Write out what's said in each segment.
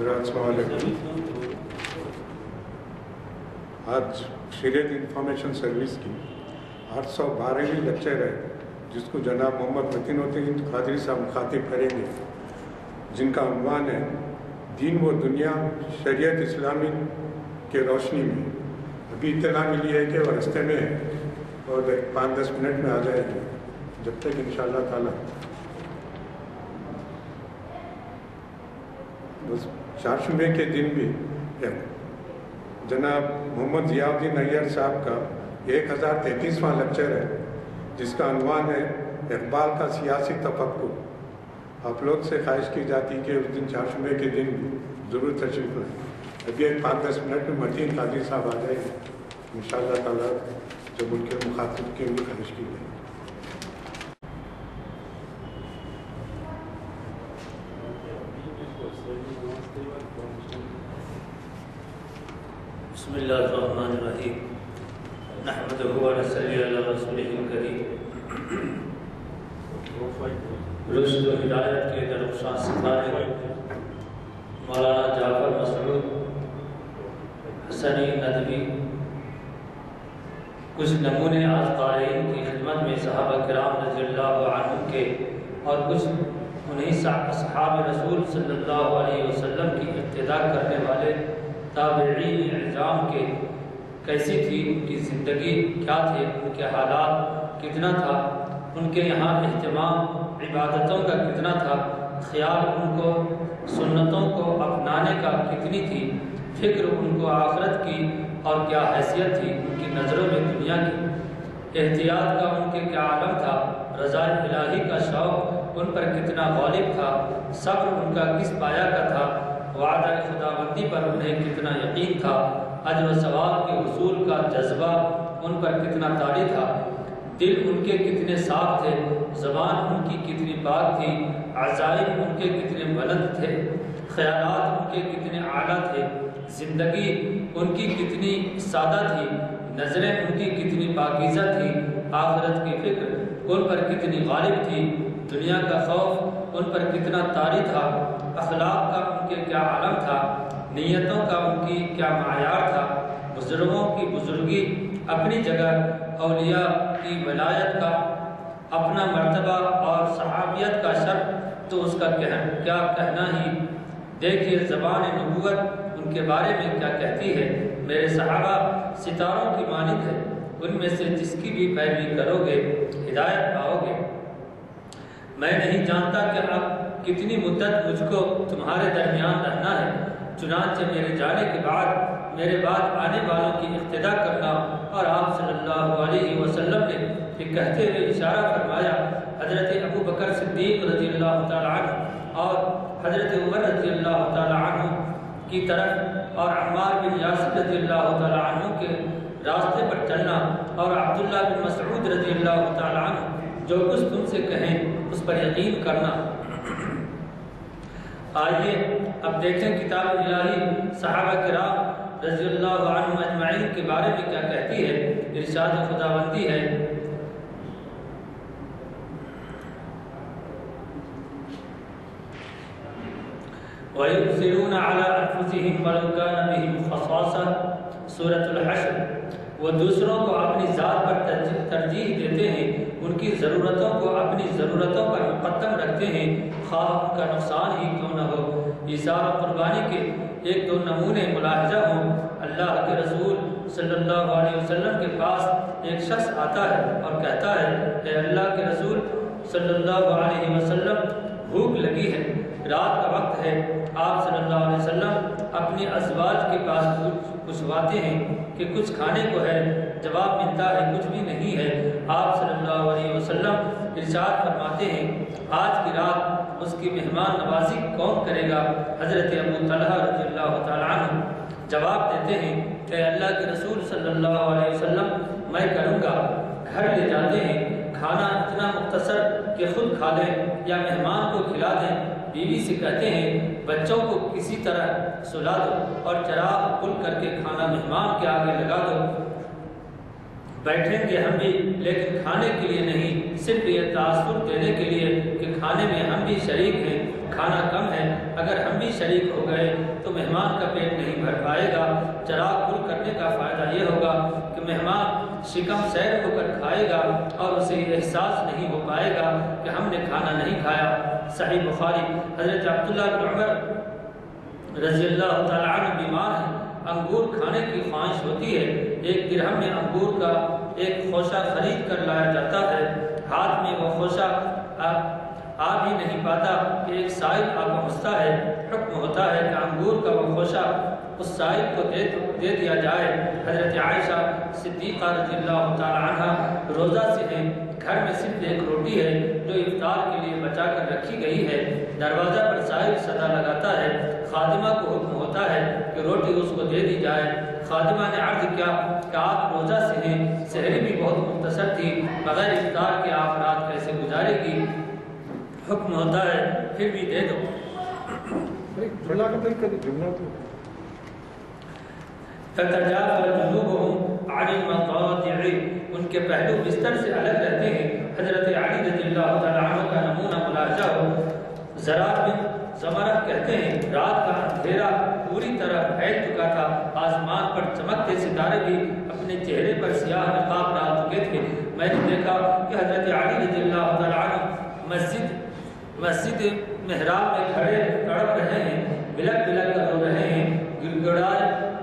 حضرات السلام علیکم. آج شریعت انفارمیشن سروس کی 812ویں لیکچر ہے جس کو جناب محمد متین الدین قادری صاحب مخاطب کریں گے، جن کا عنوان ہے دین و دنیا شریعت اسلامی کے روشنی میں. ابھی اطلاع ملی ہے کہ وہ راستے میں ہے اور 5-10 منٹ میں آ جائے گی. جب تک انشاءاللہ تعالی بس چہارشنبے کے دن بھی جناب محمد ضیاء الدین ایار صاحب کا 1033واں لیکچر ہے جس کا عنوان ہے اقبال کا سیاسی تفکر. آپ لوگ سے خواہش کی جاتی کہ اس دن چہارشنبے کے دن بھی ضرور تشریف لائیں. ابھی 5-10 منٹ میں متین قادری صاحب آ جائے گے انشاءاللہ تعالیٰ جب ان کے مخاطب کی بھی خواہش کی جائے. بسم اللہ الرحمن الرحیم. نحمدہ و نصلی علی رسولہ الکریم. رشد و ہدایت کے درخشاں ستارے مولانا جعفر مسعود حسنی ندوی کچھ نمونے آج قارئین کی خدمت میں صحابہ کرام رضی اللہ عنہ کے اور کچھ انہیں اصحاب رسول صلی اللہ علیہ وسلم کی اقتداء کرنے والے تابعین اعظام کے کیسی تھی ان کی زندگی، کیا تھے ان کے حالات، کتنا تھا ان کے یہاں اہتمام عبادتوں کا، کتنا تھا خیال ان کو سنتوں کو اپنانے کا، کتنی تھی فکر ان کو آخرت کی اور کیا حیثیت تھی ان کی نظروں میں دنیا کی، احتیاط کا ان کے کیا عالم تھا، رضا الہی کا شوق ان پر کتنا غالب تھا، صبر ان کا کس پایا کا تھا، وعدہ خداوندی پر انہیں کتنا یقین تھا، اجر و ثواب کے حصول کا جذبہ ان پر کتنا طاری تھا، دل ان کے کتنے صاف تھے، زبان ان کی کتنی پاک تھی، عزائم ان کے کتنے بلند تھے، خیالات ان کے کتنے اعلیٰ تھے، زندگی ان کی کتنی سادہ تھی، نظریں ان کی کتنی پاکیزہ تھی، آخرت کی فکر ان پر کتنی غالب تھی، دنیا کا خوف ان پر کتنا طاری تھا، اخلاق کا ان کے کیا عالم تھا، نیتوں کا ان کی کیا معیار تھا، بزرگوں کی بزرگی اپنی جگہ، اولیاء کی ولایت کا اپنا مرتبہ اور صحابیت کا شرف تو اس کا کیا کہنا ہی. دیکھیے زبان نبوت ان کے بارے میں کیا کہتی ہے. میرے صحابہ ستاروں کی مانند ہے، ان میں سے جس کی بھی پیروی کرو گے ہدایت پاؤ گے. میں نہیں جانتا کہ اب کتنی مدت مجھ کو تمہارے درمیان رہنا ہے، چنانچہ میرے جانے کے بعد میرے بعد آنے والوں کی اقتداء کرنا. اور آپ صلی اللہ علیہ وسلم نے یہ کہتے ہوئے اشارہ فرمایا حضرت ابو بکر صدیق رضی اللہ تعالیٰ عنہ اور حضرت عمر رضی اللہ تعالیٰ عنہ کی طرف اور عمار بن یاسر رضی اللہ تعالیٰ عنہ کے راستے پر چلنا اور عبداللہ بن مسعود رضی اللہ تعالیٰ عنہ جو کچھ تم سے کہیں اس پر یقین کرنا. آئیے اب دیکھیں کتاب الہی صحابہ کرام رضی اللہ عنہ اجمعین کے بارے میں کیا کہتی ہے. ارشاد خداوندی ہے وَيُؤْثِرُونَ عَلَىٰ أَنفُسِهِمْ وَلَوْ كَانَ بِهِمْ خَصَاصَةٌ سورۃ الحشر. وہ دوسروں کو اپنی ذات پر ترجیح دیتے ہیں، ان کی ضرورتوں کو اپنی ضرورتوں پر مقدم رکھتے ہیں، خواہ ان کا نقصان ہی کیوں نہ ہو. ایثار و قربانی کے 1-2 نمونے ملاحظہ ہوں. اللہ کے رسول صلی اللہ علیہ وسلم کے پاس ایک شخص آتا ہے اور کہتا ہے اے اللہ کے رسول صلی اللہ علیہ وسلم بھوک لگی ہے، رات کا وقت ہے. آپ صلی اللہ علیہ وسلم اپنی ازواج کے پاس پوچھواتے ہیں کہ کچھ کھانے کو ہے، جواب ملتا ہے کچھ بھی نہیں ہے. آپ صلی اللہ علیہ وسلم ارشاد فرماتے ہیں آج کی رات اس کی مہمان نوازی کون کرے گا؟ حضرت ابو طلحہ رضی اللہ تعالیٰ عنہ جواب دیتے ہیں کہ اللہ کے رسول صلی اللہ علیہ وسلم میں کروں گا. گھر لے جاتے ہیں، کھانا اتنا مختصر کہ خود کھا لیں یا مہمان کو کھلا دیں. بیوی سے کہتے ہیں بچوں کو کسی طرح سلا دو اور چراغ کھل کر کے کھانا مہمان کے آگے لگا دو. بیٹھیں گے ہم بھی لیکن کھانے کے لیے نہیں، صرف یہ تاثر دینے کے لیے کہ کھانے میں ہم بھی شریک ہیں، کھانا کم ہے، اگر ہم بھی شریک ہو گئے تو مہمان کا پیٹ نہیں بھر پائے گا۔ چراغ گل کرنے کا فائدہ یہ ہوگا کہ مہمان شکم سیر ہو کر کھائے گا اور اسے احساس نہیں ہو پائے گا کہ ہم نے کھانا نہیں کھایا۔ صحیح بخاری۔ حضرت عبداللہ بن عمر رضی اللہ تعالیٰ عنہ بیمار ہیں، انگور کھانے کی خواہش ہوتی ہے، ایک درہم میں انگور کا ایک خوشہ خرید کر لایا جاتا ہے، ہاتھ میں وہ خوشہ آ بھی نہیں پاتا کہ ایک سائل آ پہنچتا ہے، حکم ہوتا ہے کہ انگور کا وہ خوشہ اس سائل کو دے دیا جائے۔ حضرت عائشہ صدیقہ رضی اللہ تعالیٰ عنہ روزہ سے ہیں، گھر میں صرف ایک روٹی ہے جو افطار کے لیے بچا کر رکھی گئی ہے، دروازہ پر سائل صدا لگاتا ہے، خادمہ کو حکم ہوتا ہے کہ روٹی اس کو دے دی جائے۔ خادمہ نے عرض کیا کہ آپ روزہ سے ہیں، سحری بھی بہت مختصر تھی، بغیر افطار کے آپ رات کیسے گزارے گی؟ حکم ہوتا ہے پھر بھی دے دو۔ تتجافى جنوبهم عن المضاجع، ان کے پہلو بستر سے الگ رہتے ہیں۔ حضرت علی رضی اللہ تعالیٰ عنہ کا نمونہ ملاحظہ ہو۔ زرار بن زمرہ کہتے ہیں رات کا اندھیرا پوری طرح پھیل چکا تھا، آسمان پر چمکتے ستارے بھی اپنے چہرے پر سیاہ نقاب ڈال چکے تھے۔ میں نے دیکھا کہ حضرت علی رضی اللہ تعالیٰ عنہ مسجد محراب میں کھڑے تڑپ رہے ہیں، بلک بلک کر رو رہے ہیں، گڑگڑا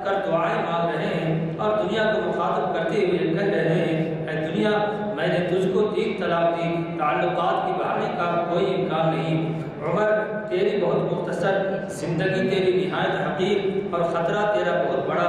کر دعائیں مانگ رہے ہیں اور دنیا کو مخاطب کرتے ہوئے کہہ رہے ہیں، اے دنیا میں نے تجھ کو 3 طلاق دی، تعلقات کی بحالی کا کوئی امکان نہیں۔ عمر تیری بہت مختصر زندگی، تیری نہایت حقیر اور خطرہ تیرا بہت بڑا۔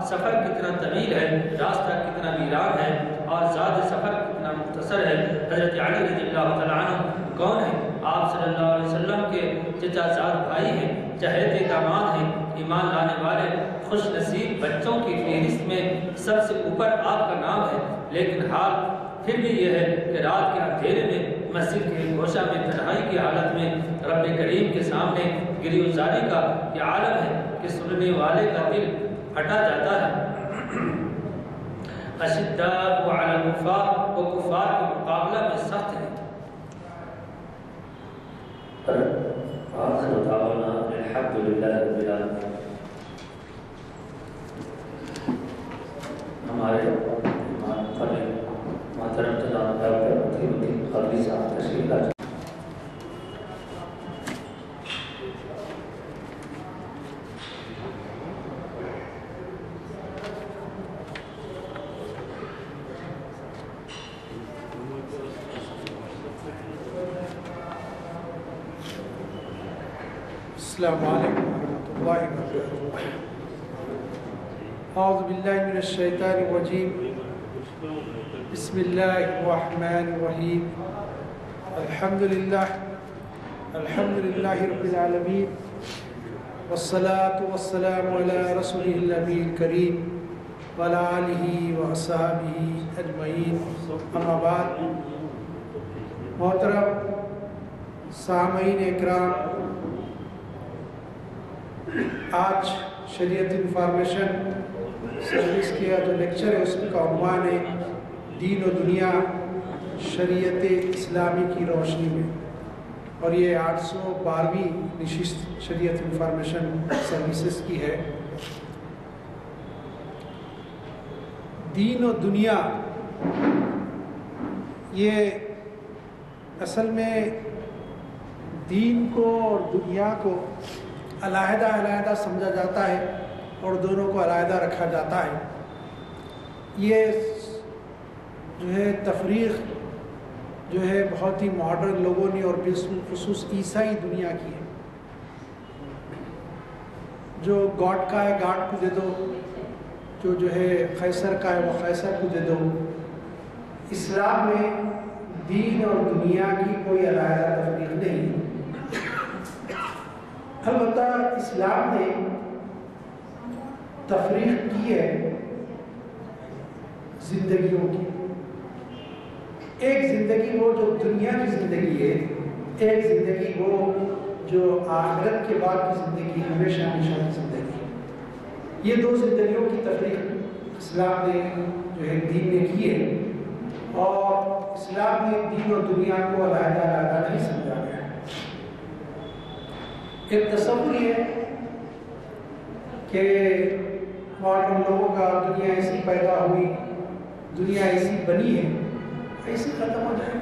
سفر کتنا طویل ہے، راستہ کتنا ویران ہے اور زاد سفر کتنا مختصر ہے۔ حضرت علی رضی اللہ تعالیٰ عنہ کون ہے؟ آپ صلی اللہ علیہ وسلم کے چچا زاد بھائی ہیں، چہیتے داماد ہیں، ایمان لانے والے خوش نصیب بچوں کی فہرست میں سب سے اوپر آپ کا نام ہے، لیکن حال پھر بھی یہ ہے کہ رات کے اندھیرے میں مسجد کے گوشہ میں تنہائی کی حالت میں رب کریم کے سامنے گریزاری کا یہ عالم ہے کہ سننے والے کا دل پھٹا جاتا ہے۔ اشداء علی الکفار، وہ کفار کے مقابلہ میں سخت ہے۔ آخر دعوانا الحمدللہ رب العالمین۔ ہمارے محترم جناب ڈاکٹر متین الدین قادری صاحب تشریف لاتے ہیں۔ السلام علیکم ورحمۃ اللہ وبرکاتہ۔ اعوذ باللہ من الشیطان الرجیم، بسم اللہ الرحمن الرحیم، الحمدللہ رب العالمین، والصلاة والسلام علی رسولہ النبی الکریم وعلی آلہ واصحابہ اجمعین، اما بعد۔ محترم سامعین اکرام، آج شریعت انفارمیشن سروس کا جو لیکچر ہے اس کا عنوان ہے دین و دنیا شریعت اسلامی کی روشنی میں، اور یہ 812ویں نشست شریعت انفارمیشن سروسز کی ہے۔ دین و دنیا، یہ اصل میں دین کو اور دنیا کو علیحدہ سمجھا جاتا ہے اور دونوں کو علیحدہ رکھا جاتا ہے۔ یہ جو ہے تفریق جو ہے بہت ہی ماڈرن لوگوں نے اور بالخصوص عیسائی دنیا کی ہے۔ جو گاڈ کا ہے گاڈ کو دے دو، جو ہے قیصر کا ہے وہ قیصر کو دے دو۔ اسلام میں دین اور دنیا کی کوئی علیحدہ تفریق نہیں۔ البتہ اسلام نے تفریق کی ہے زندگیوں کی۔ ایک زندگی وہ جو دنیا کی زندگی ہے، ایک زندگی وہ جو آخرت کے بعد کی زندگی، ہمیشہ ہمیشہ کی زندگی ہے۔ یہ دو زندگیوں کی تفریق اسلام نے جو ہے دین نے کی ہے، اور اسلام نے دین اور دنیا کو علیحدہ علیحدہ نہیں سمجھا گیا ہے۔ ایک تصور یہ ہے کہ ماڈرن لوگوں کا دنیا ایسی پیدا ہوئی، دنیا ایسی بنی ہے، ایسی ختم ہو جائے گی،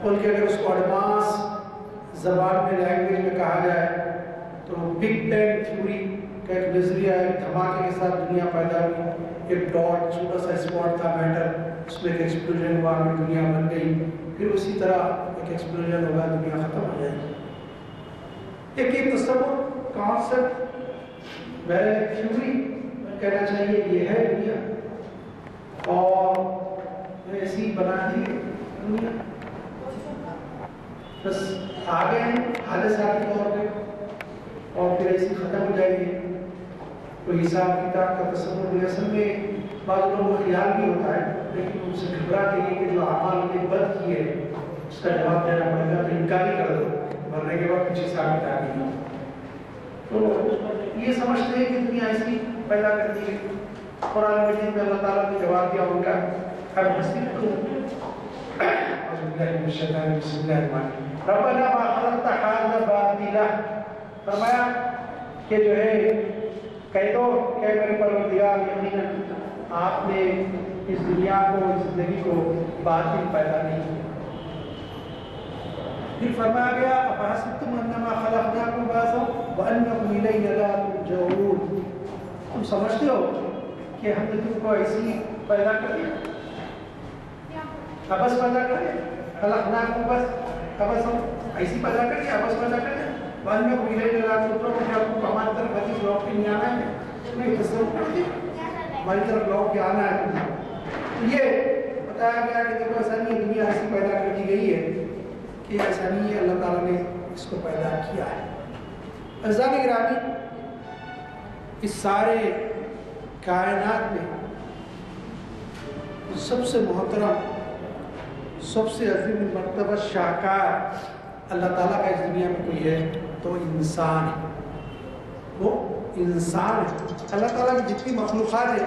بلکہ اگر اس کو ایڈوانس زبان میں لینگویج میں کہا جائے تو بگ بینگ تھیوری کا ایک نظریہ ہے، دھماکے کے ساتھ دنیا پیدا ہوئی، ایک ڈاٹ چھوٹا سا اسپاٹ تھا میٹر، اس میں ایک ایکسپلوژن ہوا، دنیا بن گئی، پھر اسی طرح ایک ایکسپلوژن ہوگا، دنیا ختم ہو جائے گی۔ ایک تصور کانسیپٹ تھیوری کہنا چاہیے، یہ ہے دنیا اور ایسی بنا دی دنیا، بس آگے ہیں حادثاتی طور پہ اور پھر ایسی ختم ہو جائے گی۔ کوئی حساب کتاب کا تصور نہیں، اصل میں بعض لوگوں کو خیال بھی ہوتا ہے، لیکن ان سے گھبرا کے لیے کہ جو اعمال نے بد کیے اس کا جواب دینا پڑے گا، تو انکار ہی کر دو، مرنے کے بعد کچھ حساب کتاب نہیں۔ تو یہ سمجھتے ہیں کہ دنیا ایسی پیدا کرتی ہے۔ قرآن مجید میں اللہ تعالیٰ نے جواب دیا ان کا، ربنا ما خلقت هذا باطلا، فرمایا کہ جو ہے کہہ دو کہ میرے پروردگار یقیناً آپ نے اس دنیا کو، اس زندگی کو باطل پیدا نہیں کیا۔ پھر فرمایا گیا افحسبتم انما خلقناکم عبثا وانکم الینا لا ترجعون، تم سمجھتے ہو کہ ہم نے تم کو ایسی پیدا کر دیا، عبث پیدا کر دیا، خلقناکم عبثا ایسی پیدا کر دیا، عبث پیدا کر دیا، وانکم الینا لا ترجعون، کہ آپ کو ہماری طرف حدیث لوٹ کے نہیں آنا ہے، تمہیں تصور کر دیا ہماری طرف لوٹ کے آنا ہے۔ یہ بتایا گیا کہ دیکھو ایسا نہیں ہے، دنیا ایسی پیدا کر دی گئی ہے کہ ایسا نہیں ہے، اللہ تعالیٰ نے اس کو پیدا کیا ہے۔ عزیزان گرامی، اس سارے کائنات میں سب سے محترم، سب سے عظیم مرتبہ شاہکار اللہ تعالیٰ کا اس دنیا میں کوئی ہے تو انسان ہے، وہ انسان ہے۔ اللہ تعالیٰ کی جتنی مخلوقات ہے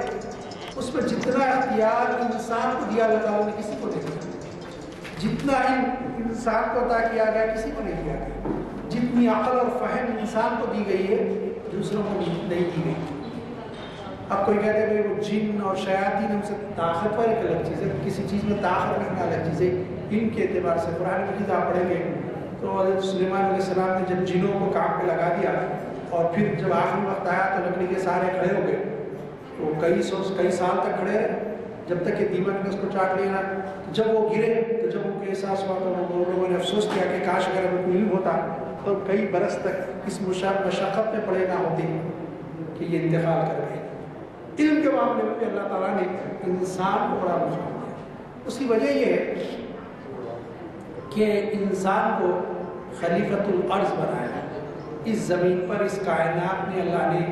اس میں جتنا اختیار انسان کو دیا اللہ تعالیٰ نے کسی کو نہیں دیا، جتنا انسان کو عطا کیا گیا کسی کو نہیں دیا گیا، جتنی عقل اور فہم انسان کو دی گئی ہے دوسروں کو نہیں دی گئی۔ اب کوئی کہتے ہیں وہ جن اور شیاطین ہم سے طاقتور ایک الگ چیز ہے، کسی چیز میں طاقت رکھنا الگ چیز ہے۔ ان کے اعتبار سے قرآن مجید آپ پڑھیں گے تو حضرت سلیمان علیہ السلام نے جب جنوں کو کام پہ لگا دیا اور پھر جب آخری وقت آیا تو لکڑی کے سارے کھڑے ہو گئے، تو کئی سال تک کھڑے رہے جب تک کہ دیمک نے اس کو چاٹ لینا۔ جب وہ گرے تو جب ان کو احساس ہوا تو وہ لوگوں نے افسوس کیا کہ کاش اگر ہمیں کوئی علم ہوتا تو کئی برس تک اس مشقت میں پڑے نہ ہوتے کہ یہ انتقال کر گئے۔ علم کے معاملے میں بھی اللہ تعالیٰ نے انسان کو بڑا مقام دیا۔ اس کی وجہ یہ ہے کہ انسان کو خلیفۃ الارض بنایا، اس زمین پر، اس کائنات میں اللہ نے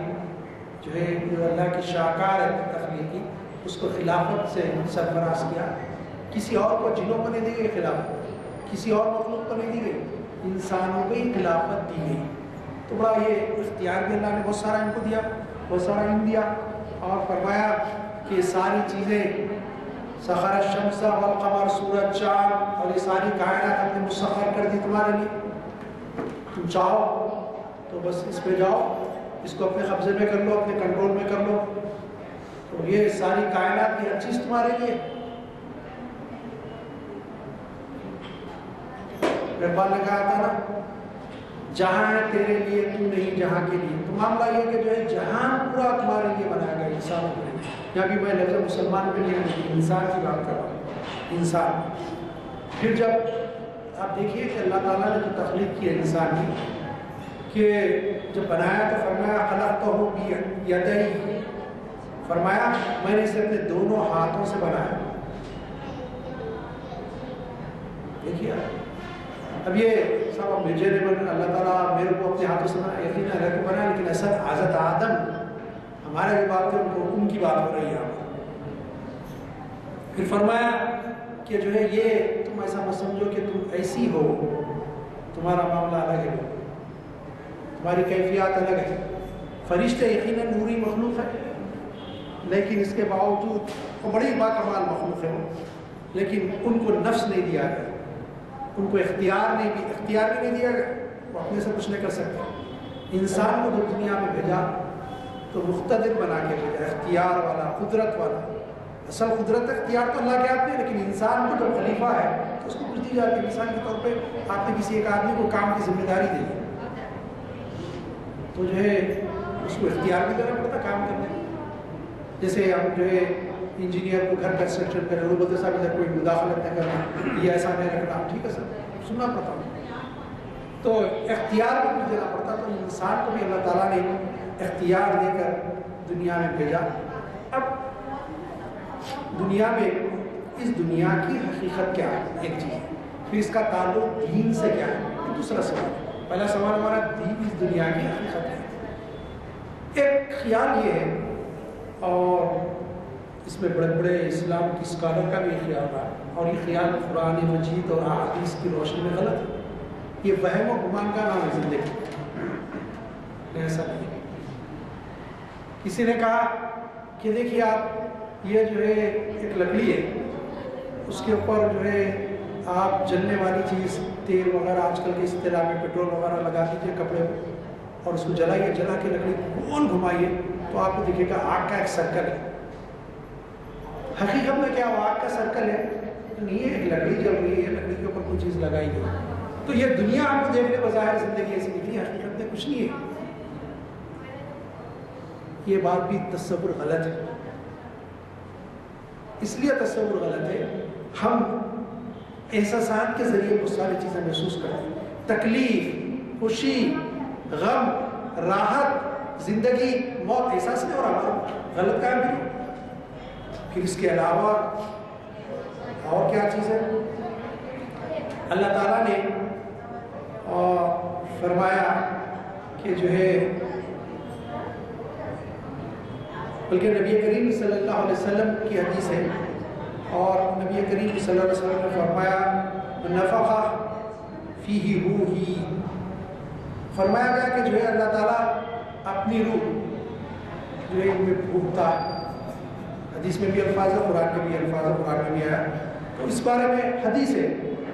جو ہے جو اللہ کی شاہکار ہے تخلیقی، اس کو خلافت سے سرفراز کیا۔ کسی اور کو، جنوں کو نہیں دی گئی خلافت، کسی اور مخلوق کو نہیں دی گئی، انسانوں کو ہی خلافت دی گئی۔ تو بڑا یہ اختیار بھی اللہ نے بہت سارا ان کو دیا، بہت سارا علم دیا، اور فرمایا کہ ساری چیزیں سخر الشمس والقمر، سورج، چاند اور یہ ساری کائنات ہم نے مسخر کر دی تمہارے لیے، تم چاہو تو بس اس پہ جاؤ، اس کو اپنے قبضے میں کر لو، اپنے کنٹرول میں کر لو، تو یہ ساری کائنات کی ہر چیز تمہارے لیے۔ اقبال نے کہا تھا نا، جہاں ہے تیرے لیے تو نہیں جہاں کے لیے، تو معاملہ یہ کہ جو ہے جہاں پورا تمہارے لیے بنایا گیا انسانوں کے لیے۔ یہاں بھی میں لفظ مسلمان کے لیے انسان کی بات کر رہا ہوں، انسان۔ پھر جب آپ دیکھیے کہ اللہ تعالیٰ نے جو تخلیق کی ہے انسان کی، کہ جب بنایا تو فرمایا خلقتہ بیدیہ، فرمایا میں نے اسے اپنے دونوں ہاتھوں سے بنایا۔ دیکھیے اب یہ سب بھیجے نے بنا، اللہ تعالیٰ میرے کو اپنے ہاتھوں سے بنا، یقین اللہ کو بنا، لیکن اصل حضرت آدم ہمارے جو بات ہے ان کی بات ہو رہی ہے۔ پھر فرمایا کہ جو ہے یہ تم ایسا مت سمجھو کہ تم ایسی ہو، تمہارا معاملہ الگ ہے، تمہاری کیفیات الگ ہے، فرشتے یقیناً نوری مخلوق ہے، لیکن اس کے باوجود وہ بڑی باکمال مخلوق ہے، لیکن ان کو نفس نہیں دیا گیا، ان کو اختیار بھی نہیں دیا گیا، وہ اپنے سے کچھ نہیں کر سکتے۔ انسان کو جب دنیا میں بھیجا تو مقتدر بنا کے بھیجا، اختیار والا، قدرت والا۔ اصل قدرت اختیار تو اللہ کے ہاتھ میں، لیکن انسان کو جو خلیفہ ہے تو اس کو کچھ دی جاتی ہے۔ مثال کے طور پہ آپ نے کسی ایک آدمی کو کام کی ذمہ داری دی تو جو ہے اس کو اختیار بھی دینا پڑتا کام کرنے۔ جیسے ہم جو ہے انجینئر کو گھر کنسٹرکشن کریں، وہ بولتے صاحب ادھر کوئی مداخلت نہ کرنا، یہ ایسا نہیں رکھنا، ٹھیک ہے سر، سننا پڑتا تو اختیار بھی کچھ دینا پڑتا۔ تو انسان کو بھی اللہ تعالیٰ نے اختیار دے کر دنیا میں بھیجا۔ اب دنیا میں اس دنیا کی حقیقت کیا ہے، ایک چیز، پھر اس کا تعلق دین سے کیا ہے، یہ دوسرا سوال۔ پہلا سوال ہمارا دین اس دنیا کی حقیقت ہے۔ ایک خیال یہ ہے، اور اس میں بڑے بڑے اسلام کی اسکالر کا بھی خیال رہا، اور یہ خیال قرآن مجید اور احادیث کی روشنی میں غلط ہے۔ یہ وہم و گمان کا نام ہے زندگی، ایسا نہیں۔ کسی نے کہا کہ دیکھیے آپ، یہ جو ہے ایک لکڑی ہے، اس کے اوپر جو ہے آپ جلنے والی چیز، تیل وغیرہ آج کل کے اصطلاح میں پیٹرول وغیرہ لگا دیجیے کپڑے پہ اور اس کو جلائیے، جلا کے لکڑی گول گھمائیے تو آپ کو دکھے گا آگ کا ایک سرکل ہے۔ حقیقت میں کیا وہ آگ کا سرکل ہے؟ نہیں، ایک لکڑی جل رہی ہے، لکڑی کے اوپر کوئی چیز لگائی گئی۔ تو یہ دنیا آپ کو دیکھنے بظاہر زندگی ایسی نکلی، حقیقت میں کچھ نہیں ہے۔ یہ بات بھی تصور غلط ہے۔ اس لیے تصور غلط ہے، ہم احساسات کے ذریعے بہت ساری چیزیں محسوس کرتے ہیں، تکلیف، خوشی، غم، راحت، زندگی، موت، احساس نہیں ہو رہا ہمارا، غلط کام بھی۔ پھر اس کے علاوہ اور کیا چیز ہے؟ اللہ تعالیٰ نے فرمایا کہ جو ہے، بلکہ نبی کریم صلی اللہ علیہ وسلم کی حدیث ہے، اور نبی کریم صلی اللہ علیہ وسلم نے فرمایا نفخ فیہ روحی، فرمایا گیا کہ جو ہے اللہ تعالیٰ اپنی روح جو ہے ان میں پھونکتا ہے۔ حدیث میں بھی الفاظ ہے، قرآن کے بھی الفاظ ہے، قرآن میں بھی آیا۔ تو اس بارے میں حدیث ہے،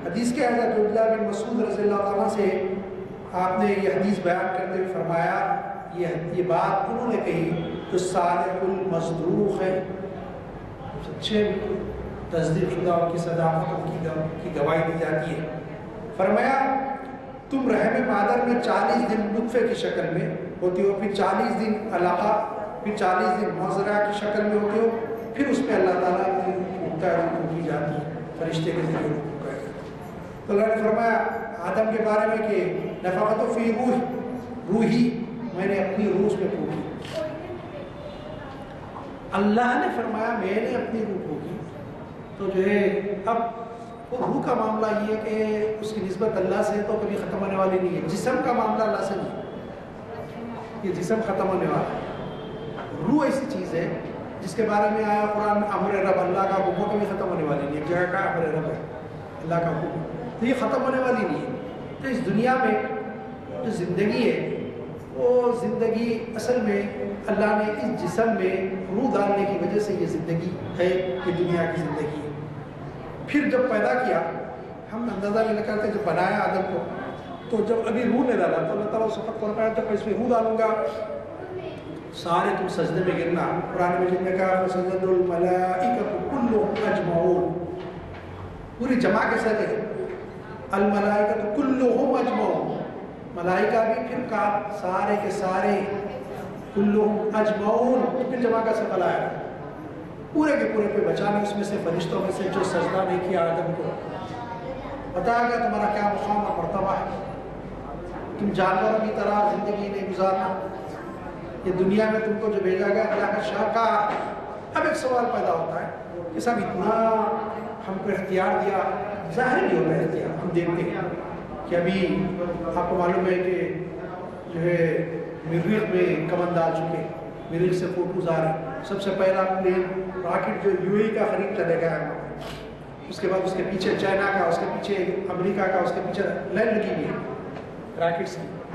حدیث کے حضرت عبداللہ بن مسعود رضی اللہ تعالیٰ سے آپ نے یہ حدیث بیان کرتے ہوئے فرمایا، یہ بات انہوں نے کہی جو صادق المصدوق ہے، سچے تصدیق شدہ ان کی صداقت کی گواہی دی جاتی ہے۔ فرمایا تم رحم مادر میں 40 دن نطفے کی شکل میں ہوتی ہو، پھر 40 دن علقہ، پھر 40 دن مضغہ کی شکل میں ہوتے ہو، پھر اس پہ اللہ تعالیٰ کی روح پھونکتا ہے، روح پھونکی جاتی ہے، فرشتے کے ذریعے روح پھونکا ہے۔ تو اللہ نے فرمایا آدم کے بارے میں کہ نفخت فی روحی، میں نے اپنی روح اس میں پھونکی۔ اللہ نے فرمایا میں نے اپنی روح پھونکی، تو جو ہے اب وہ روح کا معاملہ یہ ہے کہ اس کی نسبت اللہ سے تو کبھی ختم ہونے والی نہیں ہے۔ جسم کا معاملہ اللہ سے نہیں، یہ جسم ختم ہونے والا ہے۔ روح ایسی چیز ہے جس کے بارے میں آیا قرآن میں امر رب، اللہ کا حکم کبھی ختم ہونے والی نہیں ہے۔ ایک جگہ کا امر رب ہے، اللہ کا حکم، تو یہ ختم ہونے والی نہیں ہے۔ تو اس دنیا میں جو زندگی ہے، وہ زندگی اصل میں اللہ نے اس جسم میں روح ڈالنے کی وجہ سے یہ زندگی ہے، یہ دنیا کی زندگی ہے۔ پھر جب پیدا کیا، ہم اندازہ نہیں لگا کرتے، جب بنایا آدم کو، تو جب ابھی روح نے ڈالا تو اللہ تعالیٰ اس وقت فرمایا جب میں اس میں روح ڈالوں گا سارے تم سجدے میں گرنا۔ قرآن مجید میں کہا فسجد الملائکۃ کلھم اجمعون، پوری جمع کے ساتھ ہے، الملائکۃ کلھم اجمعون، ملائکہ بھی پھر کہا سارے کے سارے، کلھم اجمعون، پھر جمع کا سفل آیا، پورے کے پورے کوئی بچا نہیں اس میں سے، فرشتوں میں سے جو سجدہ نہیں کیا آدم کو۔ بتایا گیا تمہارا کیا مقام اور مرتبہ ہے، تم جانوروں کی طرح زندگی نہیں گزارنا، یہ دنیا میں تم کو جو بھیجا گیا اللہ کا شاقہ۔ اب ایک سوال پیدا ہوتا ہے کہ صاحب اتنا ہم کو اختیار دیا، ظاہر نہیں ہوتا ہے اختیار، ہم دیکھتے ہیں کہ ابھی آپ کو معلوم ہے کہ جو ہے مریخ میں کمند ڈال چکے، مریخ سے فوٹوز آ رہے، سب سے پہلا پلین راکٹ جو UAE کا خرید چلے گیا ہے، اس کے بعد اس کے پیچھے چائنا کا، اس کے پیچھے امریکہ کا، اس کے پیچھے لائن لگی ہوئی ہے راکٹس کی۔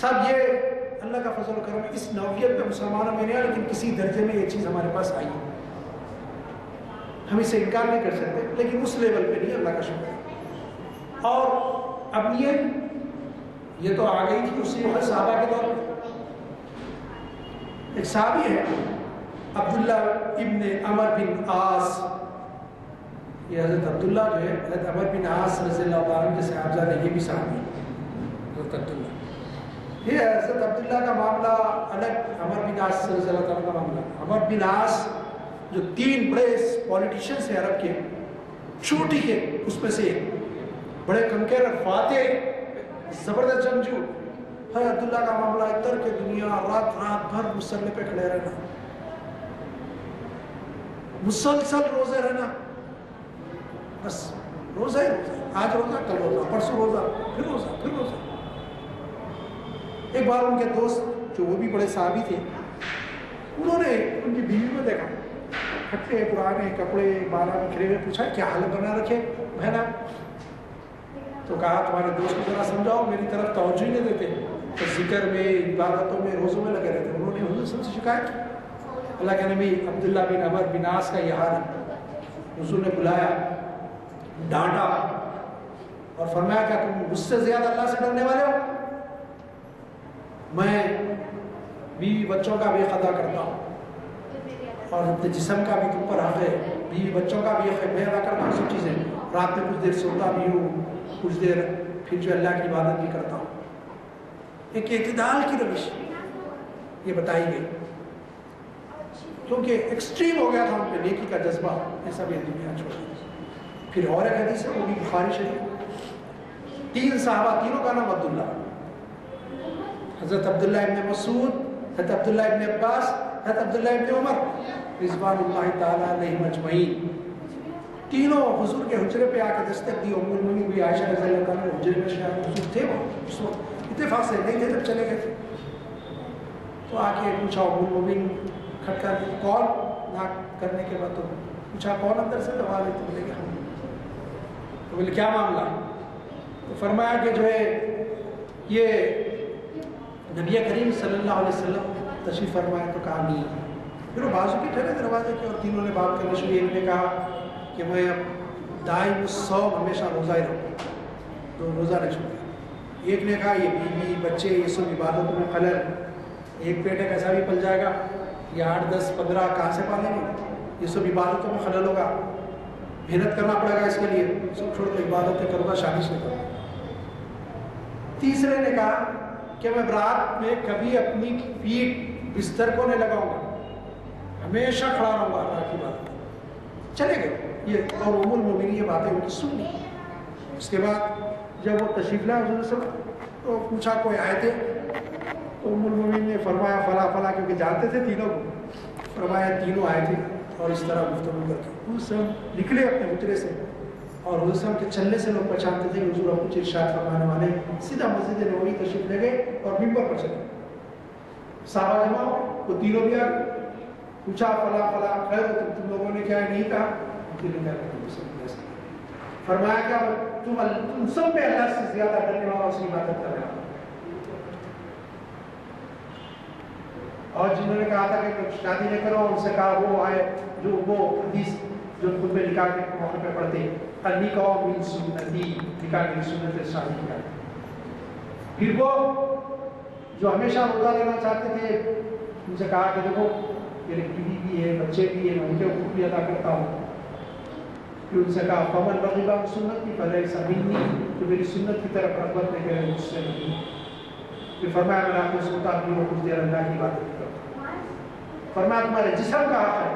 صاحب یہ اللہ کا فضل و کرم ہے، اس نوعیت میں مسلمانوں میں نہیں ہے، لیکن کسی درجے میں یہ چیز ہمارے پاس آئی ہے، ہم اسے انکار نہیں کر سکتے، لیکن اس لیول پہ نہیں، اللہ کا شکر ہے۔ اور اب یہ تو آ گئی تھی اسی وقت صحابہ کے دور میں۔ ایک صحابی ہے عبداللہ ابن عمر بن عاص، یہ حضرت عبداللہ جو ہے حضرت عمر بن عاص رضی اللہ عنہ کے صاحبزادے، یہ بھی صحابی ہے حضرت عبداللہ۔ یہ حضرت عبداللہ کا معاملہ الگ، عمر بن عاص رضی اللہ عنہ کا معاملہ۔ عمر بن عاص جو 3 بڑے پولیٹیشنز ہیں عرب کے، چھوٹی کے اس میں سے بڑے کنکر فاتح، زبردست جنگجو، ہے عبداللہ کا معاملہ ہے ترک دنیا، رات بھر مسلح پہ کھڑے رہنا، مسلسل روزے رہنا، بس روزہ ہی روزہ، آج روزہ کل روزہ، پرسوں روزہ، پھر روزہ، پھر روزہ۔ ایک بار ان کے دوست جو وہ بھی بڑے صحابی تھے، انہوں نے ان کی بیوی کو دیکھا، پھٹے پرانے کپڑے بالا بکھرے ہوئے، پوچھا کیا حالت بنا رکھے بہنا؟ تو کہا تمہارے دوست کو ذرا سمجھاؤ، میری طرف توجہ ہی نہیں دیتے، تو ذکر میں، عبادتوں میں، روزوں میں لگے رہتے۔ انہوں نے حضور صلی اللہ علیہ وسلم سے شکایت کی، اللہ کے نبی عبداللہ بن عمر بن عاص کا یہ حال ہے۔ حضور نے بلایا، ڈانٹا اور فرمایا کیا تم مجھ سے زیادہ اللہ سے ڈرنے والے ہو؟ میں بیوی بچوں کا بھی ادا کرتا ہوں اور جسم کا بھی تم پر حق ہے، بیوی بچوں کا بھی حق ہے، میں ادا کرتا ہوں سب چیزیں، رات میں کچھ دیر سوتا بھی ہوں، کچھ دیر پھر جو اللہ کی عبادت بھی کرتا ہوں۔ ایک اعتدال کی روش یہ بتائی گئی، کیونکہ ایکسٹریم ہو گیا تھا ان پہ نیکی کا جذبہ، یہ سب یہ دنیا چھوڑ دی۔ پھر اور ایک حدیث ہے وہ بھی بخاری شریف، 3 صحابہ، تینوں کا نام عبداللہ، حضرت عبداللہ ابن مسعود، حضرت عبداللہ ابن عباس، حضرت عبداللہ ابن عمر رضوان اللہ تعالیٰ علیہم اجمعین، تینوں حضور کے حجرے پہ آ کے دستک دی۔ ام المؤمنین بھی عائشہ رضی اللہ عنہ حجرے میں شاید حضور تھے، وہ اس وقت اتفاق سے نہیں تھے جب چلے گئے تھے، تو آ کے پوچھا ام المؤمنین کھٹکا کون، ناک کرنے کے بعد تو پوچھا کون اندر سے دبا لیتے، بولے کہ ہم، تو بولے کیا معاملہ؟ تو فرمایا کہ جو ہے یہ نبی کریم صلی اللہ علیہ وسلم تشریف فرمایا، تو کہا نہیں۔ پھر وہ بازو کے ٹھہرے دروازے کے، اور تینوں نے بات کرنا شروع۔ ایک نے کہا کہ میں دائم الصوم، ہمیشہ روزہ ہی رہوں، تو روزہ نہیں چھوڑا۔ ایک نے کہا یہ بیوی بچے یہ سب عبادتوں میں خلل، ایک پیٹ ہے کیسا بھی پل جائے گا، یہ 8 10 15 کہاں سے پالیں گے، یہ سب عبادتوں میں خلل ہوگا، محنت کرنا پڑے گا اس کے لیے، سب چھوڑ کے عبادتیں کروں گا، شادی سے کروں گا۔ تیسرے نے کہا کہ میں رات میں کبھی اپنی پیٹھ بستر کو نہیں لگاؤں گا، ہمیشہ کھڑا رہوں گا اللہ کی بات۔ چلے گئے یہ، اور ام المؤمنین یہ باتیں ان کی سن لی۔ اس کے بعد جب وہ تشریف لائے حضور صلی اللہ علیہ وسلم، تو پوچھا کوئی آئے تھے؟ تو ام المؤمنین نے فرمایا فلاں فلاں، کیونکہ جانتے تھے تینوں کو، فرمایا تینوں آئے تھے، اور اس طرح گفتگو کر کے حضور صلی اللہ علیہ وسلم نکلے اپنے حجرے سے، اور حضور صلی اللہ علیہ وسلم کے چلنے سے لوگ پہچانتے تھے کہ حضور اب کچھ ارشاد فرمانے والے، سیدھا مسجد نبوی تشریف لے گئے اور ممبر پر چلے۔ صحابہ جمع ہو، وہ تینوں بھی آ گئے، پوچھا فلاں فلاں خیر تم لوگوں نے کیا نہیں کہا؟ فرمایا کیا تم سب پہ اللہ سے زیادہ ڈرنے والا، اس کی عبادت کر رہا۔ اور جنہوں نے کہا تھا کہ شادی نہ کرو، ان سے کہا وہ آئے جو وہ حدیث جو خود پہ نکاح کے موقع پہ پڑھتے، النکاح من سنتی، نکاح کی سنت سے شادی کیا۔ پھر وہ جو ہمیشہ روزہ لینا چاہتے تھے، ان سے کہا کہ دیکھو میری بیوی بھی ہے، بچے بھی ہیں، ان کے حقوق بھی ادا کرتا ہوں۔ پھر ان سے کہا فمن رغب عن سنتی فلیس منی، جو میری سنت کی طرف رغبت نہیں کرے مجھ سے نہیں۔ پھر فرمایا میں نے آپ کو سنتا بھی وہ کچھ دیر اللہ کی باتیں کرتا ہوں۔ فرمایا تمہارے جسم کا حق ہے،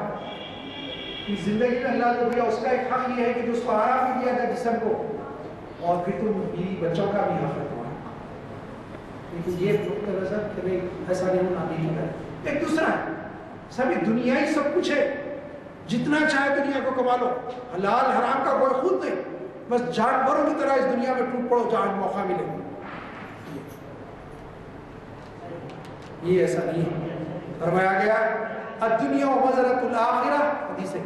اس زندگی میں اللہ نے دیا، اس کا ایک حق یہ ہے کہ جو اس کو آرام بھی دیا تھا جسم کو، اور پھر تم بیوی بچوں کا بھی حق ہے تمہارا۔ لیکن یہ نقطہ نظر کہ نہیں ایسا نہیں ہونا نہیں ہے۔ ایک دوسرا ہے سبھی دنیا ہی سب کچھ ہے، جتنا چاہے دنیا کو کما لو، حلال حرام کا کوئی خود نہیں، بس جانوروں کی طرح اس دنیا میں ٹوٹ پڑو جہاں موقع ملے۔ یہ ایسا نہیں ہے۔ فرمایا گیا الدنیا مزرعۃ الآخرہ، حدیث ہے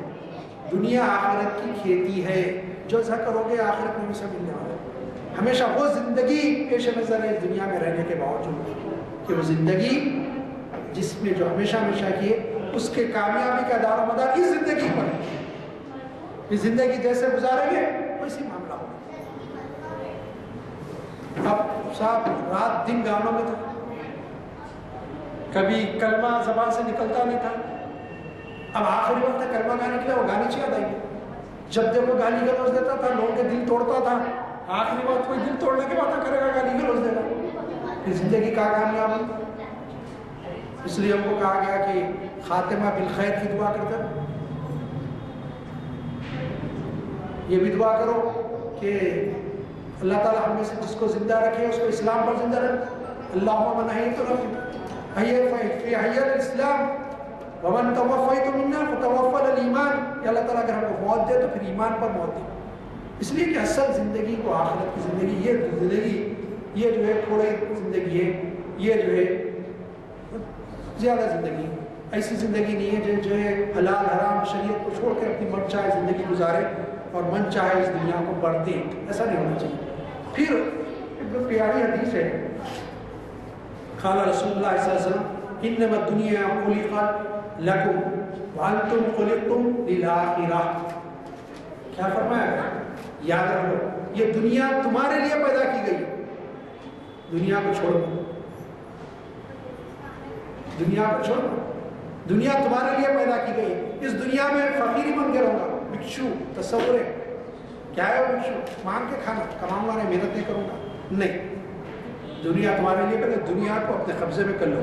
دنیا آخرت کی کھیتی ہے، جو ایسا کرو گے آخرت میں بھی سب ملنے والا ہے۔ ہمیشہ وہ زندگی پیش نظر ہے دنیا میں رہنے کے باوجود کہ وہ زندگی جس میں جو ہمیشہ ہمیشہ کی اس کے کامیابی کا دار و مدار اس زندگی پر ہے. یہ زندگی جیسے گزاریں گے ویسی معاملہ ہوگا. اب صاحب رات دن گانوں میں تھا, کبھی کلمہ زبان سے نکلتا نہیں تھا. اب آخری وقت کلمہ گانے کے لیے وہ گانے یاد آئیں گے. جب دیکھو گالی گلوچ دیتا تھا, لوگوں کے دل توڑتا تھا. آخری وقت کوئی دل توڑنے کی باتیں کرے گا, گالی گلوچ دے گا. پھر زندگی کا کامیاب ہے. اس لیے ہم کو کہا گیا کہ خاتمہ بالخیر کی دعا کرتا. یہ بھی دعا کرو کہ اللہ تعالیٰ ہم میں سے جس کو زندہ رکھے اس کو اسلام پر زندہ رکھے. اللہم من احییت فی حی الاسلام ومن توفیت منا فتوفنا الایمان. یا اللہ تعالیٰ اگر ہم کو موت دے تو پھر ایمان پر موت دے. اس لیے کہ اصل زندگی کو, آخرت کی زندگی, یہ زندگی یہ جو ہے تھوڑی زندگی ہے, یہ جو ہے زیادہ زندگی ایسی زندگی نہیں ہے جو ہے حلال حرام شریعت کو چھوڑ کر اپنی من چاہے زندگی گزارے اور من چاہے اس دنیا کو بڑھتے. ایسا نہیں ہونا چاہیے. پھر ایک پیاری حدیث ہے, قال رسول اللہ صلی اللہ علیہ وسلم انما الدنیا خلقت لکم وانتم خلقتم للآخرہ. کیا فرمایا؟ یاد رکھو یہ دنیا تمہارے لیے پیدا کی گئی. دنیا کو چھوڑ دو, دنیا کو چھوڑ دو. دنیا تمہارے لیے پیدا کی گئی. اس دنیا میں فقیری بن کے رہوں گا. بھکشو تصور ہے کیا ہے وہ بھکشو؟ مانگ کے کھانا, کماؤں گا نہیں, محنت نہیں کروں گا. نہیں, دنیا تمہارے لیے پہلے دنیا کو اپنے قبضے میں کر لو.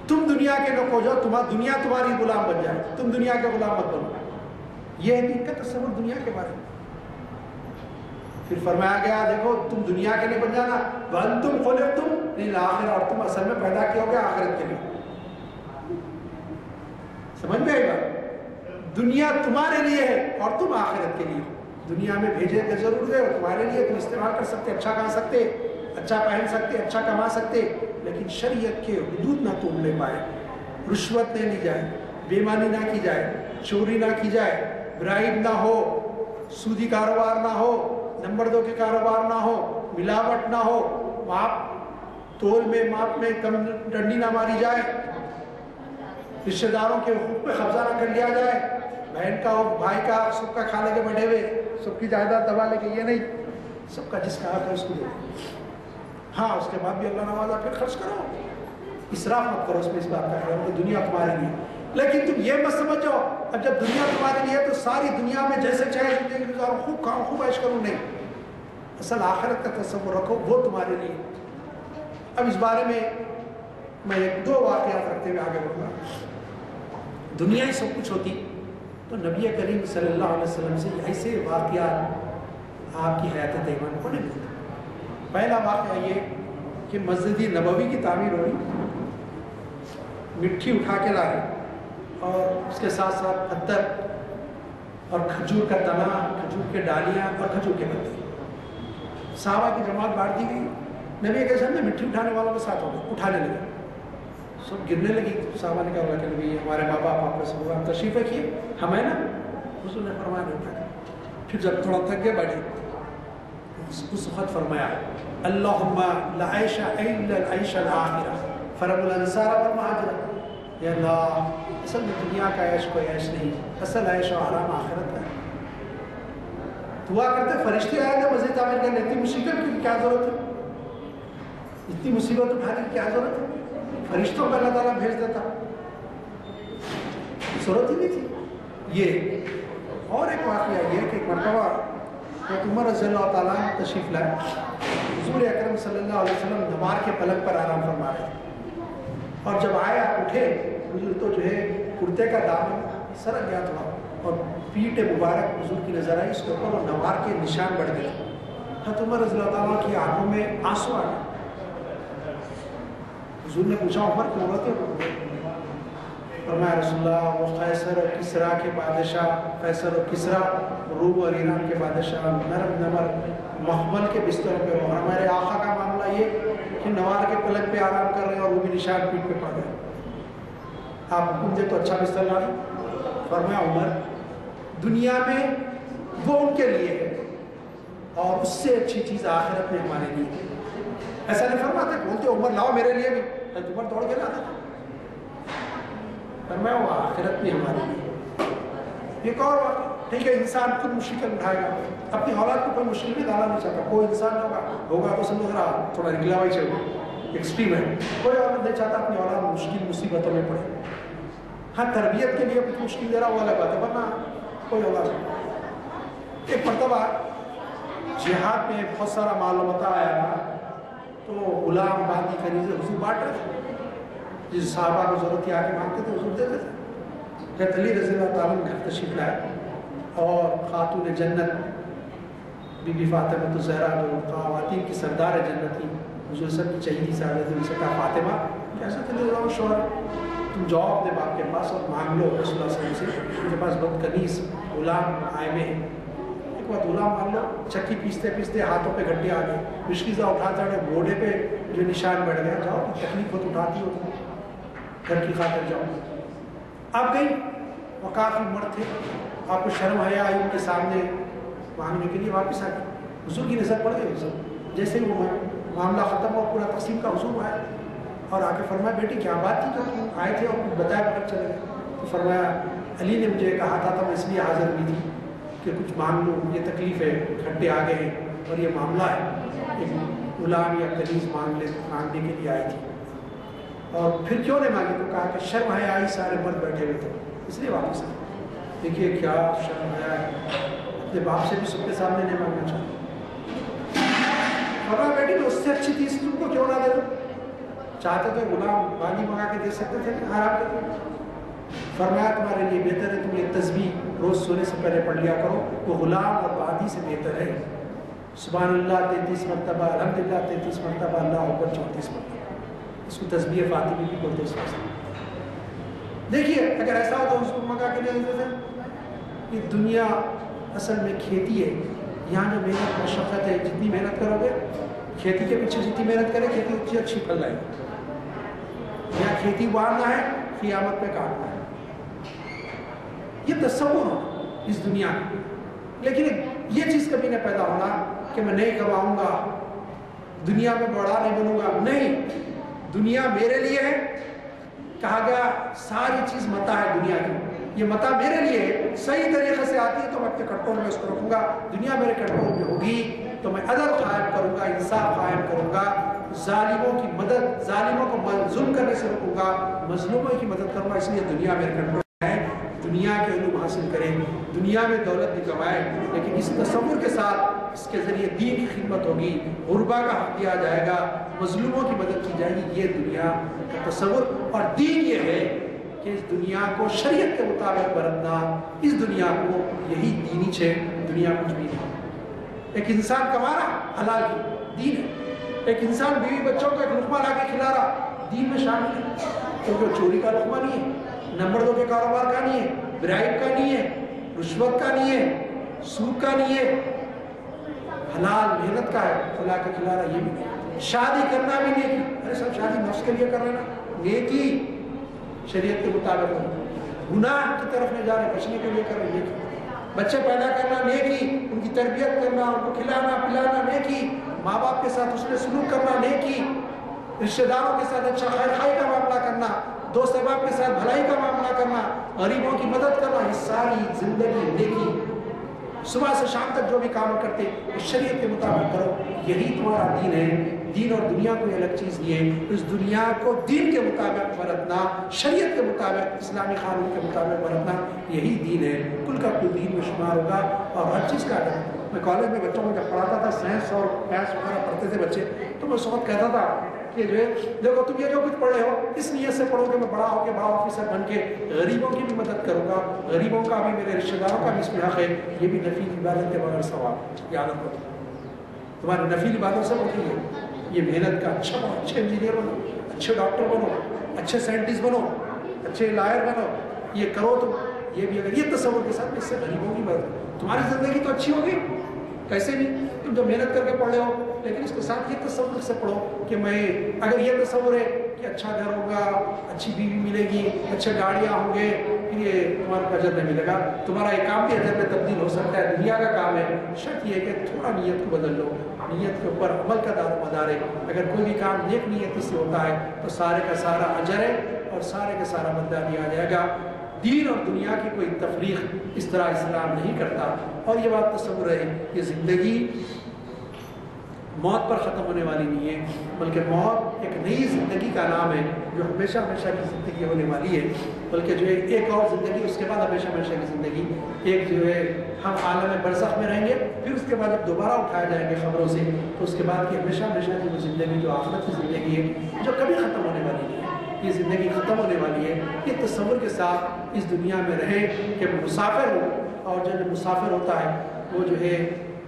تم دنیا کے لوگ ہو جاؤ, دنیا تمہاری غلام بن جائے, تم دنیا کے غلام مت بنو. یہ ہے دین کا تصور دنیا کے بارے میں. پھر فرمایا گیا دیکھو تم دنیا کے لیے بن جانا, وانتم خلقتم للآخرہ, اور تم اصل میں پیدا کیا ہو گیا آخرت کے لیے. سمجھ میں آئی بات؟ دنیا تمہارے لیے ہے اور تم آخرت کے لیے ہو. دنیا میں بھیجے کے ضرور ہے اور تمہارے لیے, تم استعمال کر سکتے, اچھا کھا سکتے, اچھا پہن سکتے, اچھا کما سکتے, لیکن شریعت کے حدود نہ توڑ لے پائے. رشوت نہ لی جائے, بےمانی نہ کی جائے, چوری نہ کی جائے, برائب نہ ہو, سودی کاروبار نہ ہو, نمبر 2 کے کاروبار نہ ہو, ملاوٹ نہ ہو, تول میں ماپ میں کم ڈنڈی نہ ماری جائے, رشتہ داروں کے حقوق پہ قبضہ نہ کر لیا جائے, بہن کا ہو بھائی کا, سب کا کھا لے کے بڑھے ہوئے, سب کی جائیداد دبا لے کے, یہ نہیں, سب کا جس کا حق ہے اس کو دے. ہاں اس کے بعد بھی اللہ نوازا پھر خرچ کرو, اسراف مت کرو اس میں, اس بات کا خیال کہ دنیا تمہارے لیے. لیکن تم یہ مت سمجھو اب جب دنیا تمہارے لیے تو ساری دنیا میں جیسے چاہے زندگی گزارو, خوب کھاؤ خوب عیش کرو. نہیں, اصل آخرت کا تصور رکھو, وہ تمہارے لیے. اب اس بارے میں میں 1-2 واقعات رکھتے ہوئے آگے بڑھوں گا. دنیا ہی سب کچھ ہوتی تو نبی کریم صلی اللہ علیہ وسلم سے ایسے واقعات آپ کی حیات طیبہ کو نہیں ملتے. پہلا واقعہ یہ کہ مسجد نبوی کی تعمیر ہوئی, مٹی اٹھا کے لائے اور اس کے ساتھ ساتھ پتھر اور کھجور کا تنا, کھجور کے ڈالیاں اور کھجور کے پتے. صحابہ کی جماعت بانٹ دی گئی. نبی کے سامنے مٹی اٹھانے والوں کے ساتھ ہو گئے, اٹھانے لگے, سب گرنے لگی. صحابہ نے کہا کہ نبی ہمارے ماں باپ آپ سے ہوگا, تشریف رکھیے, ہم ہیں نا. حضور نے فرمایا نہیں اٹھا. پھر جب تھوڑا تھک گئے بیٹھے, اس وقت فرمایا اللہم لا عیش الا العیش الاخرہ فرب الانصار والمہاجرہ. یا اللہ اصل میں دنیا کا عیش کوئی عیش نہیں, اصل عیش و آرام آخرت کا ہے. دعا کرتے فرشتے آئے تھے مسجد تعمیر کرنے, اتنی مصیبت کی کیا ضرورت ہے, اتنی مصیبت اٹھانے کی کیا ضرورت ہے, فرشتوں کو اللہ تعالیٰ بھیج دیتا, ضرورت ہی نہیں تھی. یہ اور ایک واقعہ یہ کہ ایک مرتبہ عمر رضی اللہ تعالیٰ تشریف لائے, حضور اکرم صلی اللہ علیہ وسلم نمار کے پلنگ پر آرام فرما رہے تھے, اور جب آئے آپ اٹھے, حضور تو جو ہے کرتے کا دامن سرک گیا تھا اور پیٹھ مبارک حضور کی نظر آئی, اس کے اوپر اور نوار کے نشان بڑھ گئے. حضرت عمر رضی اللہ تعالیٰ کی آنکھوں میں آنسو آ گئے. حضور نے پوچھا عمر کیوں روتے ہو؟ فرمایا رسول اللہ وہ قیصر اور کسرا کے بادشاہ, قیصر اور کسرا روم اور ایران کے بادشاہ نرم نمر مخمل کے بستروں پہ ہو, ہمارے آقا کا معاملہ یہ کہ نوار کے پلنگ پہ آرام کر رہے ہیں اور وہ بھی نشان پیٹھ پہ پڑ گئے. آپ حکم دے تو اچھا بستر لا لیں. فرمایا عمر دنیا میں وہ ان کے لیے ہے اور اس سے اچھی چیز آخرت میں ہمارے لیے. ایسا نہیں فرماتے بولتے عمر لاؤ میرے لیے بھی, عمر دوڑ کے لاتا تھا. فرمایا وہ آخرت میں ہمارے لیے. ایک اور بات, ٹھیک ہے انسان خود مشکل اٹھائے گا, اپنی اولاد کو کوئی مشکل میں ڈالنا نہیں چاہتا. کوئی انسان ہوگا تو سمجھ رہا تھوڑا نکلا ہوا ہی چاہیے, ایکسٹریم ہے. کوئی اولاد نہیں چاہتا اپنی اولاد مشکل مصیبتوں میں پڑے. ہاں تربیت کے لیے کچھ مشکل دے رہا وہ الگ بات ہے, ورنہ کوئی اولاد نہیں. ایک مرتبہ جہاد میں بہت سارا معلومات آیا تھا, تو غلام باندھی خریدے حضور بانٹ رہے تھے. جس صحابہ کو ضرورت تھی آ کے مانگتے تھے حضور دیتے تھے. حضرت علی رضی اللہ تعالیٰ نے گھر تشریف لائے اور خاتون جنت بی بی فاطمہ الزہرا جو خواتین کی سردار جنت تھی, حضور سب کی چہیتی صاحب نے ان سے کہا فاطمہ کیسا چلے جاؤ شوہر, تم جاؤ اپنے باپ کے پاس اور مانگ لو رسول اللہ صلی اللہ علیہ وسلم سے, ان کے پاس بدکنیز غلام آئے ہوئے ہیں. ایک بار غلام مان لو, چکی پیستے پیستے ہاتھوں پہ گھٹے آ گئے, مشکیزہ اٹھاتے ہوئے گھوڑے پہ جو نشان بڑھ گیا. جاؤ تکلیف خود اٹھاتی ہو گھر کی خاطر جاؤ. آپ گئی, وہ کافی مرد تھے, آپ کو شرم حیا آئی ان کے سامنے مانگنے کے لیے, واپس آ گئی. حضور کی نظر پڑ گئی. حضور جیسے ہی وہ معاملہ ختم ہوا پورا تقسیم کا, حضور آئے اور آ کے فرمایا بیٹی کیا بات تھی جو تم آئے تھے اور کچھ بتایا بغیر چلے گئے. تو فرمایا علی نے مجھے کہا تھا تو میں اس لیے حاضر ہوئی تھی کہ کچھ مانگ لو, یہ تکلیف ہے, گھنٹے آ گئے ہیں اور یہ معاملہ ہے. ایک غلام یا کنیز مانگنے کے لیے آئی تھی. اور پھر کیوں نہیں مانگی, تو کہا کہ شرم حیا آئی, سارے مرد بیٹھے ہوئے تھے اس لیے واپس آئے. دیکھیے کیا شرم حیا ہے, اپنے باپ سے بھی سب کے سامنے نہیں مانگنا چاہتے. فرمایا بیٹی تو اس سے اچھی چیز تم کو کیوں نہ دے دو, چاہتے تو غلام باندھی منگا کے دے سکتے تھے, آرام کرتے. فرمایا تمہارے لیے بہتر ہے تم یہ تسبیح روز سونے سے پہلے پڑھ لیا کرو, وہ غلام اور باندھی سے بہتر ہے. سبحان اللہ 33 مرتبہ, الحمدللہ 33 مرتبہ, اللہ اکبر 34 مرتبہ. اس کو تسبیح فاطمی بھی بولتے اس واسطے. دیکھیے اگر ایسا ہو تو اس کو منگا کے لے دیتے تھے. یہ دنیا اصل میں کھیتی ہے, یہاں جو محنت مشقت ہے, جتنی محنت کرو گے کھیتی کے پیچھے جتنی محنت کرے کھیتی اتنی اچھی پھل لائے گی. یہاں کھیتی اگانا ہے, قیامت پہ کاٹنا ہے. یہ تصور ہو اس دنیا میں, لیکن یہ چیز کبھی نہ پیدا ہونا کہ میں نہیں کماؤں گا, دنیا میں بڑا نہیں بنوں گا. نہیں, دنیا میرے لیے ہے. کہا گیا ساری چیز متاع ہے دنیا کی, یہ متاع میرے لیے ہے. صحیح طریقے سے آتی ہے تو میں اپنے کنٹرول میں اس کو رکھوں گا. دنیا میرے کنٹرول میں ہوگی تو میں عدل قائم کروں گا, انصاف قائم کروں گا, ظالموں کی مدد, ظالموں کو ظلم کرنے سے روکوں گا, مظلوموں کی مدد کروں گا. اس لیے دنیا میرے کنٹرول میں ہے. دنیا کے علوم حاصل کریں, دنیا میں دولت بھی کمائیں, لیکن اس تصور کے ساتھ اس کے ذریعے دین کی خدمت ہوگی, غربا کا حق دیا جائے گا, مظلوموں کی مدد کی جائے گی. یہ دنیا کا تصور. اور دین یہ ہے کہ اس دنیا کو شریعت کے مطابق برتنا, اس دنیا کو یہی دینی چھے. دنیا کچھ بھی نہیں. ایک انسان کما رہا حلال کی دین ہے, ایک انسان بیوی بچوں کو ایک لقمہ لا کے کھلا رہا دین میں شامل ہے. کیونکہ چوری کا لقمہ نہیں ہے, نمبر 2 کے کاروبار کا نہیں ہے, برائب کا نہیں ہے, رشوت کا نہیں ہے, سود کا نہیں ہے, حلال محنت کا ہے, کھلا کے کھلا رہا. یہ بھی نہیں. شادی کرنا بھی نیکی. ارے سب شادی نفس کے لیے کر رہے نا, نیکی شریعت کے مطابق ہو. گناہ کی طرف نہیں جا رہے, بچنے کے لیے کر رہے نیکی. بچے پیدا کرنا نیکی, ان کی تربیت کرنا, ان کو کھلانا پلانا نیکی, ماں باپ کے ساتھ اس نے سلوک کرنا نیکی, رشتہ داروں کے ساتھ اچھا خیر خائی کا معاملہ کرنا, دوست احباب کے ساتھ بھلائی کا معاملہ کرنا, غریبوں کی مدد کرنا, یہ ساری زندگی نیکی. صبح سے شام تک جو بھی کام کرتے شریعت کے مطابق کرو, یہی تمہارا دین ہے. دین اور دنیا کوئی الگ چیز نہیں ہے. اس دنیا کو دین کے مطابق برتنا, شریعت کے مطابق, اسلامی قانون کے مطابق برتنا, یہی دین ہے. کل کا کل دین میں شمار ہوگا. اور ہر چیز کا اگر میں کالج میں بچوں کو جب پڑھاتا تھا, سائنس اور میتھس وغیرہ پڑھتے تھے بچے, تو میں اس وقت کہتا تھا کہ جو ہے دیکھو تم یہ جو کچھ پڑھ رہے ہو اس نیت سے پڑھو کہ میں بڑا ہو کے بڑا آفیسر بن کے غریبوں کی بھی مدد کروں گا, غریبوں کا بھی, میرے رشتہ داروں کا بھی اس میں حق ہے. یہ بھی نفی عبادت کے بغیر ثواب. یاد رکھو تمہاری نفی عبادت سے ہوتی ہے. یہ محنت کا اچھا بنو, اچھے انجینئر بنو, اچھے ڈاکٹر بنو, اچھے سائنٹسٹ بنو, اچھے لائر بنو. یہ کرو تم, یہ بھی اگر یہ تصور کے ساتھ اس سے غریبوں کی مدد, تمہاری زندگی تو اچھی ہوگی. کیسے نہیں, تم جو محنت کر کے پڑھ رہے ہو, لیکن اس کے ساتھ یہ تصور سے پڑھو کہ میں, اگر یہ تصور ہے کہ اچھا گھر ہوگا, اچھی بیوی ملے گی, اچھے گاڑیاں ہوں گے, یہ تمہارا اجر نہیں ملے گا، تمہارا یہ کام بھی اجر میں تبدیل ہو سکتا ہے، دنیا کا کام ہے، شرط یہ ہے کہ تھوڑا نیت کو بدل لو، نیت کے اوپر عمل کا دار و مدار ہے۔ اگر کوئی بھی کام نیک نیتی سے ہوتا ہے تو سارے کا سارا اجر ہے اور سارے کا سارا بدلہ دیا جائے گا۔ دین اور دنیا کی کوئی تفریق اس طرح اسلام نہیں کرتا، اور یہ بات تصور ہے کہ زندگی موت پر ختم ہونے والی نہیں ہے، بلکہ موت ایک نئی زندگی کا نام ہے جو ہمیشہ ہمیشہ کی زندگی ہونے والی ہے، بلکہ جو ہے ایک اور زندگی اس کے بعد ہمیشہ ہمیشہ کی زندگی، ایک جو ہے ہم عالم برزخ میں رہیں گے، پھر اس کے بعد جب دوبارہ اٹھائے جائیں گے خبروں سے تو اس کے بعد کی ہمیشہ ہمیشہ کی وہ زندگی جو آخرت کی زندگی ہے جو کبھی ختم ہونے والی نہیں ہے، یہ زندگی ختم ہونے والی ہے۔ یہ تصور کے ساتھ اس دنیا میں رہیں کہ مسافر ہو، اور جو مسافر ہوتا ہے وہ جو ہے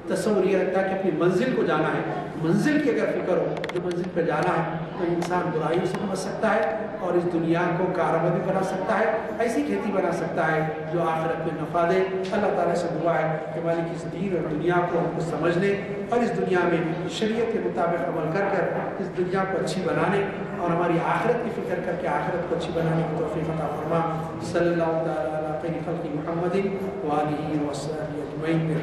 تصور یہ رکھتا ہے کہ اپنی منزل کو جانا ہے، منزل کی اگر فکر ہو جو منزل پہ جانا ہے تو انسان برائیوں سے بچ سکتا ہے اور اس دنیا کو کامیابی بنا سکتا ہے، ایسی کھیتی بنا سکتا ہے جو آخرت میں نفع دے۔ اللہ تعالیٰ سے دعا ہے کہ مالک اس دین اور دنیا کو ہم کو سمجھنے اور اس دنیا میں شریعت کے مطابق عمل کر کر اس دنیا کو اچھی بنانے اور ہماری آخرت کی فکر کر کے آخرت کو اچھی بنانے کی توفیق عطا فرما۔ صلی اللہ تعالیٰ علی خیر خلق محمد وآلہ وصحبہ اجمعین۔